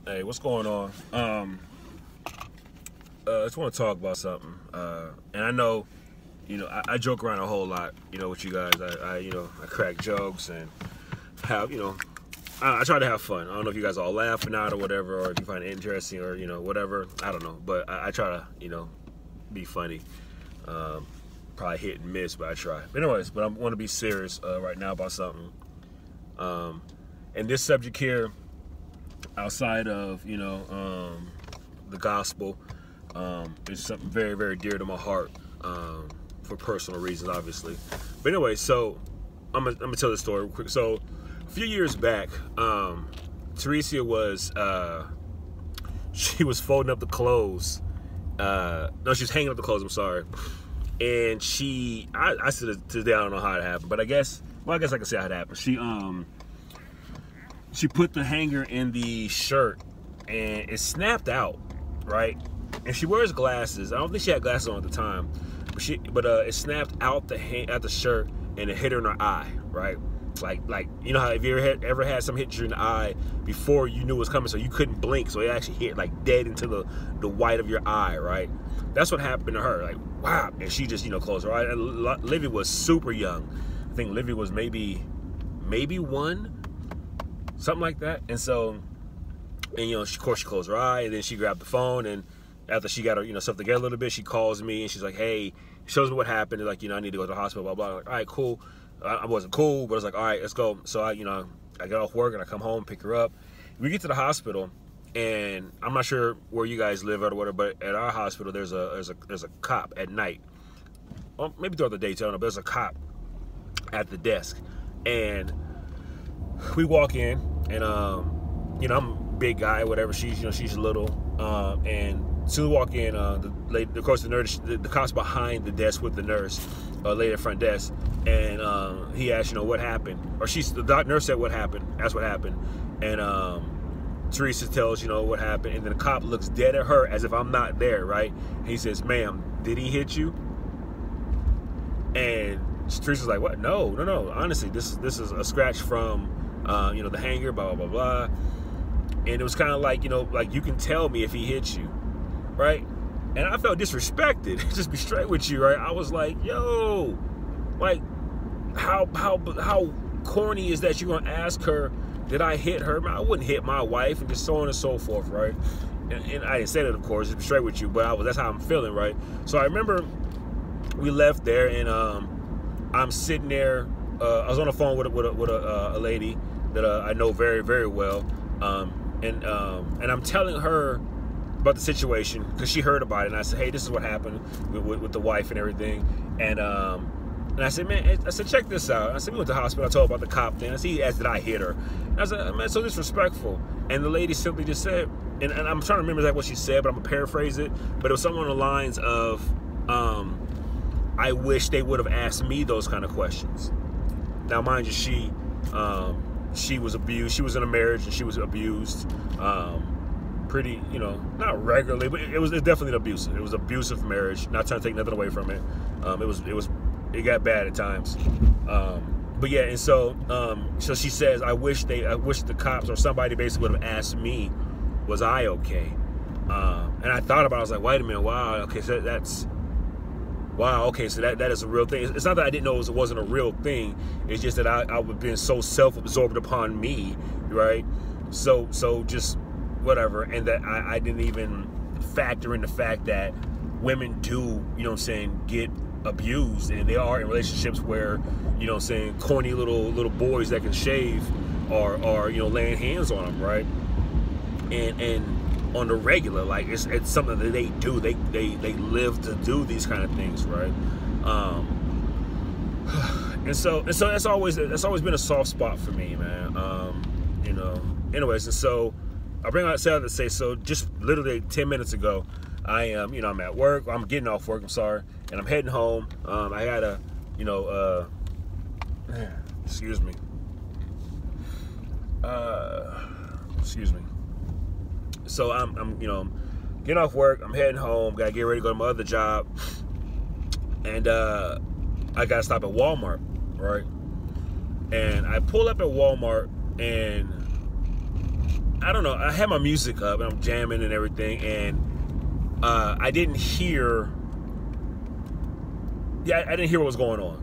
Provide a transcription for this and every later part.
Hey, what's going on? I just want to talk about something. And I know, I joke around a whole lot, with you guys. I crack jokes and have, I try to have fun. I don't know if you guys all laughing out or whatever, or if you find it interesting or, whatever. I don't know. But I try to, be funny. Probably hit and miss, but I try. But anyways, I want to be serious right now about something. And this subject here, outside of the gospel, is something very, very dear to my heart, for personal reasons, obviously. But anyway, so I'm gonna tell the story real quick. So a few years back, Teresa was she was folding up the clothes. No, she was hanging up the clothes. I'm sorry. And I said today I don't know how it happened, but I guess I can say how it happened. She put the hanger in the shirt and it snapped out, right? And she wears glasses. I don't think she had glasses on at the time, but it snapped out the shirt and it hit her in her eye, right? Like how if you ever had something hit you in the eye before you knew it was coming, so you couldn't blink, so it actually hit like dead into the white of your eye, right? That's what happened to her. Like, wow. And she just closed her eye. And Livy was super young. I think Livy was maybe 1. Something like that. And so, of course she closed her eye, and then she grabbed the phone, and after she got her, stuff together a little bit, she calls me, and she's like, hey, shows me what happened, and like, I need to go to the hospital, blah, blah. I'm like, all right, cool. I wasn't cool, but I was like, all right, let's go. So I get off work, and I come home, pick her up. We get to the hospital, and I'm not sure where you guys live or whatever, but at our hospital, there's a cop at night. Well, maybe throughout the day, I don't know, but there's a cop at the desk. And we walk in, and I'm a big guy, whatever. She's little, and soon we walk in, the lady, of course, the cop's behind the desk with the nurse, lady at the front desk, and he asked, what happened, or the nurse said what happened, asked what happened, and Teresa tells what happened, and then the cop looks dead at her as if I'm not there, right? And he says, ma'am, did he hit you? And Teresa's like, what? No, honestly, this is a scratch from the hanger, blah, blah, blah, blah. And it was kind of like, like, you can tell me if he hits you, right? And I felt disrespected, just be straight with you, right? I was like, yo, like, how corny is that you're going to ask her, did I hit her? Man, I wouldn't hit my wife, and just so on and so forth, right? And I didn't say that, of course, just be straight with you, but that's how I'm feeling, right? So I remember we left there, and I'm sitting there. I was on the phone with a lady that I know very, very well, and I'm telling her about the situation because she heard about it, and I said, hey, this is what happened with the wife and everything, and I said, man, I said, check this out. I said, we went to the hospital. I told her about the cop thing. I said, he asked, did I hit her? And I said, man, so disrespectful. And the lady simply just said, and I'm trying to remember exactly what she said, but I'm gonna paraphrase it, but it was something on the lines of, I wish they would have asked me those kind of questions. Now, mind you, she was abused. She was in a marriage and she was abused, pretty, not regularly, but it was definitely abusive. It was abusive marriage. Not trying to take nothing away from it. It got bad at times. But yeah, and so she says, I wish the cops or somebody basically would have asked me, was I okay? And I thought about it. I was like, wait a minute, wow, okay, so that's. Wow, okay, so that is a real thing. It's not that I didn't know it wasn't a real thing. It's just that I would have been so self-absorbed upon me, right? So just whatever. And that I didn't even factor in the fact that women do, get abused. And they are in relationships where, corny little boys that can shave are laying hands on them, right? And on the regular, like it's something that they do. They live to do these kind of things, right? And so that's always been a soft spot for me, man. Anyways, and so I bring out to say, so just literally 10 minutes ago, I am, I'm at work. I'm getting off work. I'm sorry, and I'm heading home. I gotta, excuse me. Excuse me. So I'm getting off work. I'm heading home. Gotta get ready to go to my other job, and I gotta stop at Walmart, right? And I pull up at Walmart, and I don't know. I had my music up and I'm jamming and everything, and I didn't hear. Yeah, I didn't hear what was going on.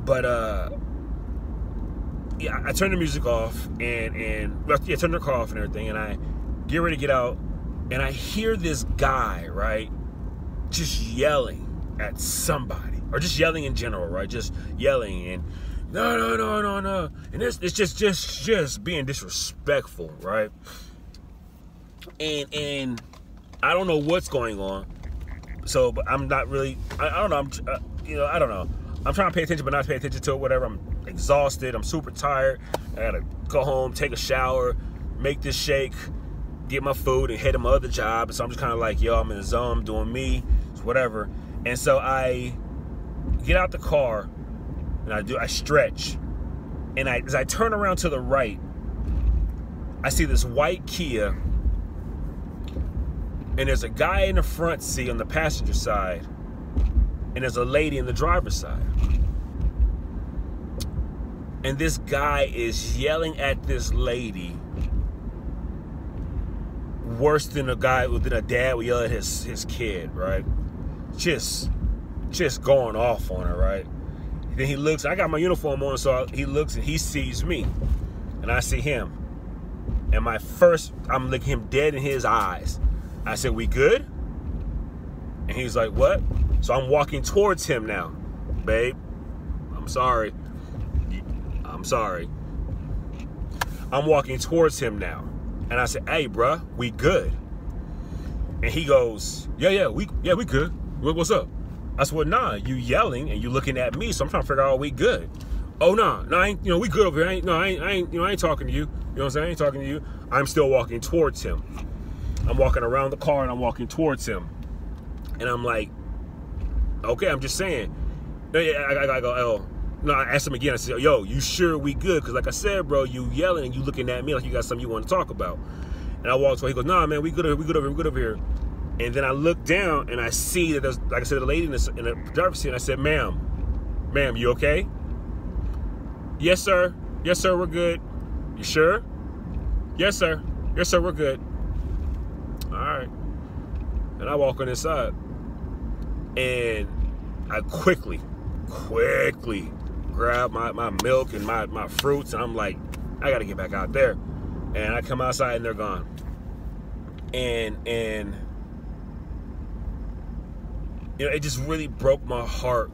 But yeah, I turned the music off and turned the car off and everything, and I get ready to get out, and I hear this guy, right, just yelling at somebody, or just yelling in general, right, just yelling, and no, and it's just being disrespectful, right, and I don't know what's going on, so, but I'm not really, I don't know, I don't know. I'm trying to pay attention, but not pay attention to it, whatever. I'm exhausted. I'm super tired. I gotta go home, take a shower, make this shake, get my food, and head to my other job. So I'm just kind of like, yo, I'm in the zone, I'm doing me, whatever. And so I get out the car, and I stretch. And as I turn around to the right, I see this white Kia, and there's a guy in the front seat on the passenger side, and there's a lady in the driver's side. And this guy is yelling at this lady worse than a dad would yell at his kid, right? Just going off on her, right? Then he looks, I got my uniform on, so he looks and he sees me. And I see him. And I'm looking him dead in his eyes. I said, "We good?" And he's like, "What?" So I'm walking towards him now. "Babe, I'm sorry. I'm sorry." I'm walking towards him now. And I said, "Hey, bruh, we good?" And he goes, Yeah, we good. What's up?" I said, "Well, nah, you yelling and you looking at me, so I'm trying to figure out, are we good?" "Oh, no, I ain't, we good over here. I ain't talking to you. You know what I'm saying? I ain't talking to you." I'm still walking towards him. I'm walking around the car and I'm walking towards him. And I'm like, "Okay, I'm just saying." I go, "Oh." No, I asked him again. I said, "Yo, you sure we good?" Because like I said, bro, you yelling and you looking at me like you got something you want to talk about. And I walked away. He goes, "Nah, man, we good over here. And then I look down and I see that there's, like I said, a lady in the driver's seat. And I said, ma'am, you okay?" Yes, sir, we're good." "You sure?" Yes, sir, we're good." All right. And I walk on inside. And I quickly grab my milk and my fruits, and I'm like, I gotta get back out there. And I come outside and they're gone. And it just really broke my heart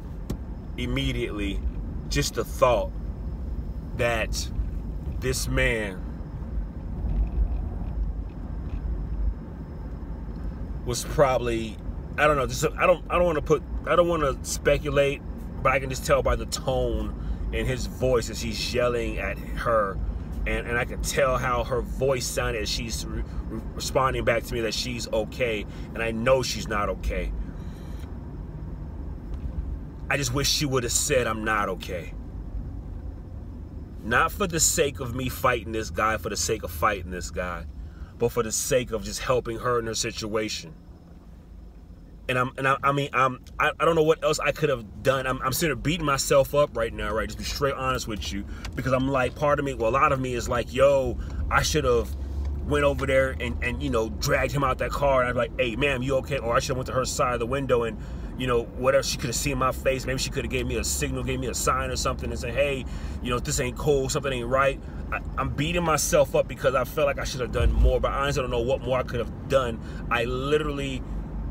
immediately, just the thought that this man was probably, I don't know, I don't want to speculate, but I can just tell by the tone in his voice as he's yelling at her, and I can tell how her voice sounded as she's responding back to me that she's okay, and I know she's not okay. I just wish she would have said, "I'm not okay." Not for the sake of me fighting this guy, for the sake of fighting this guy, but for the sake of just helping her in her situation. And I don't know what else I could have done. I'm sitting there beating myself up right now, right? Just be straight honest with you, because I'm like, part of me, well, a lot of me is like, yo, I should have went over there and dragged him out that car, and I'd be like, "Hey, ma'am, you okay?" Or I should have went to her side of the window and whatever, she could have seen my face. Maybe she could have gave me a signal, gave me a sign or something, and said, "Hey, this ain't cool, something ain't right." I'm beating myself up because I felt like I should have done more, but I honestly don't know what more I could have done. I literally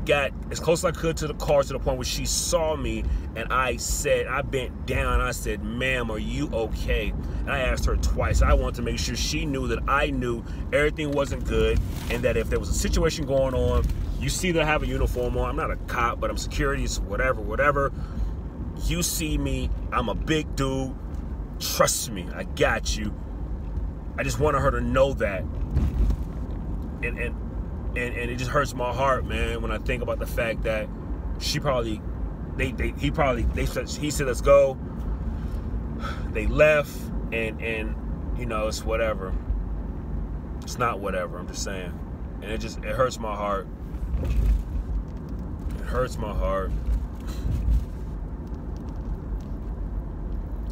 got as close as I could to the car, to the point where she saw me, and I bent down, I said, "Ma'am, are you okay?" And I asked her twice. I wanted to make sure she knew that I knew everything wasn't good, and that if there was a situation going on, you see that I have a uniform on. I'm not a cop, but I'm security, so whatever. You see me, I'm a big dude. Trust me, I got you. I just wanted her to know that. And it just hurts my heart, man, when I think about the fact that he said, "Let's go." They left, and it's whatever. It's not whatever, I'm just saying. And it hurts my heart. It hurts my heart.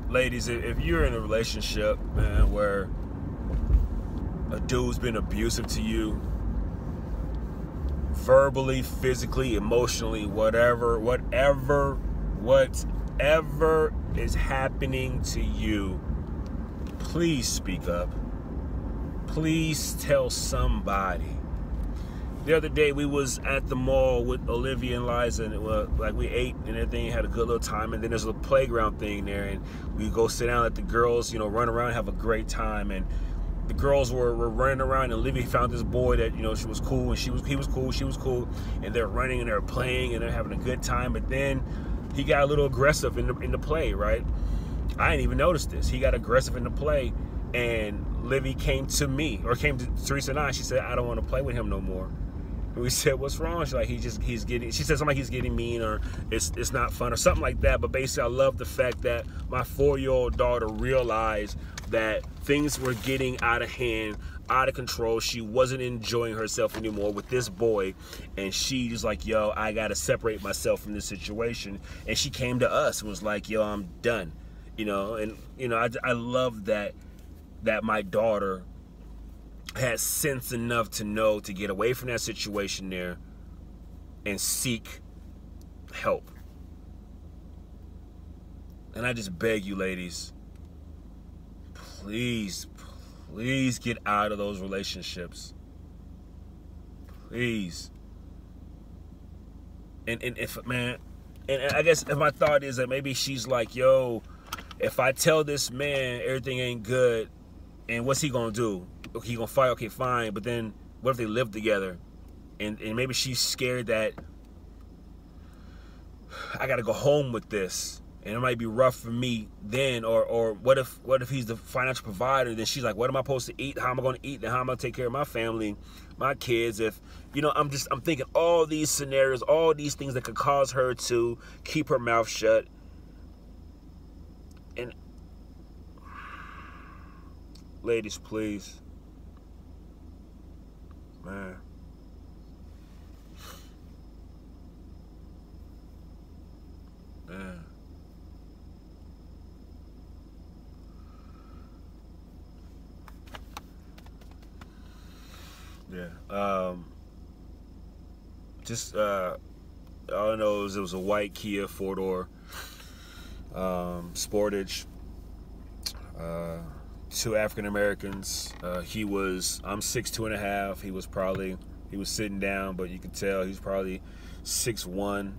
Ladies, if you're in a relationship, man, where a dude's been abusive to you, verbally, physically, emotionally, whatever is happening to you, please speak up. Please tell somebody. The other day we was at the mall with Olivia and Liza, and like we ate and everything, had a good little time, and then there's a little playground thing there, and we go sit down, let the girls, you know, run around, have a great time. And the girls were running around, and Olivia found this boy that, you know, she was cool, and he was cool, she was cool, and they're running and they're playing and they're having a good time. But then he got a little aggressive in the play, right? I didn't even notice this. He got aggressive in the play, and Livy came to me, or came to Teresa and I. She said, I don't want to play with him no more. And we said, what's wrong? She's like, he's getting, she said something like he's getting mean, or it's not fun, or something like that. But basically, I love the fact that my 4-year-old daughter realized that things were getting out of hand, out of control. She wasn't enjoying herself anymore with this boy, and she was like, yo, I gotta separate myself from this situation. And she came to us and was like, yo, I'm done. You know, and you know, I love that my daughter has sense enough to know to get away from that situation there and seek help. And I just beg you, ladies, please get out of those relationships. Please. And if, man, and I guess if my thought is that maybe she's like, yo, if I tell this man everything ain't good, and what's he gonna do? He gonna fight? Okay, fine. But then what if they live together? And maybe she's scared that I gotta go home with this, and it might be rough for me then. Or what if he's the financial provider? Then she's like, what am I supposed to eat? How am I gonna eat? And how am I gonna take care of my family, my kids? If, you know, I'm thinking all these scenarios, all these things that could cause her to keep her mouth shut. And ladies, please, man. Yeah. Just all I know is it was a white Kia 4-door Sportage. 2 African Americans. I'm 6'2.5". He was sitting down, but you could tell he's probably 6'1".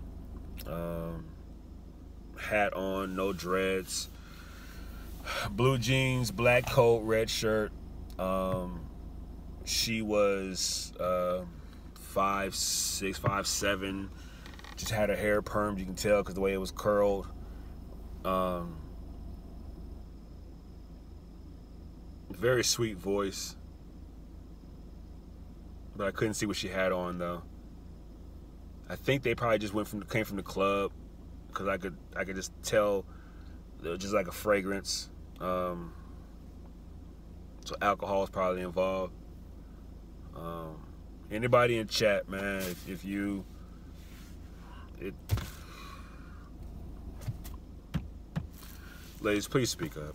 Hat on, no dreads, blue jeans, black coat, red shirt. She was 5'6", 5'7". Just had her hair permed, you can tell because the way it was curled. Very sweet voice, but I couldn't see what she had on though. I think they probably just came from the club, because I could just tell, just like a fragrance. So alcohol is probably involved. Anybody in chat, man, ladies, please speak up.